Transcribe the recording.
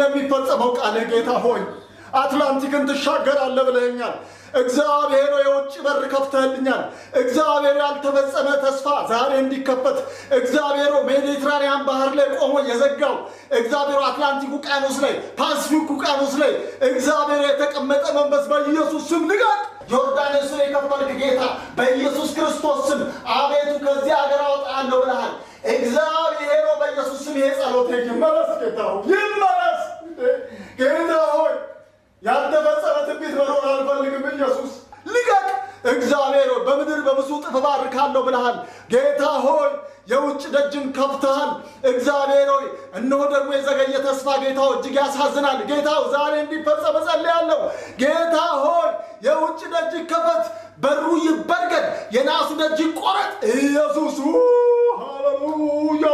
ለሚፈጸመው ቃል ጌታ ሆይ አትላንቲክን ትሻገራለህ ብለኸኛል። እግዚአብሔር የውጭ በር ከፍተህልኛል። እግዚአብሔር ያልተፈጸመ ተስፋ ዛሬ እንዲከፈት እግዚአብሔር ሜዲትራኒያን ባህር ላይ ቆሞ የዘጋው እግዚአብሔር አትላንቲክ ውቅያኖስ ላይ ፓሲፊክ ውቅያኖስ ላይ እግዚአብሔር የተቀመጠ መንፈስ በኢየሱስ ስም ልቀቅ። ዮርዳኖስን የከፈልክ ጌታ በኢየሱስ ክርስቶስ ስም አቤቱ ከዚህ ሀገር አወጣለሁ ብለሃል። እግዚአብሔር በኢየሱስ ስም የጸሎት ይመለስ። ጌታ ሆይ ይመለስ። ጌታ ሆይ ያልተፈጸመ ትንቢት መኖር አልፈልግም። ኢየሱስ ልቀቅ። እግዚአብሔር በምድር በብዙ እጥፍ እባርካለሁ ብለሃል። ጌታ ሆይ የውጭ ደጅን ከፍተሃል። እግዚአብሔር ሆይ እነሆ ደግሞ የዘገየ ተስፋ ጌታ ሆይ እጅግ ያሳዝናል። ጌታ ዛሬ እንዲፈጸም እጸልያለሁ። ጌታ ሆይ የውጭ ደጅ ይከፈት፣ በሩ ይበርገድ፣ የናሱ ደጅ ይቆረጥ። ኢየሱስ ሃሌሉያ።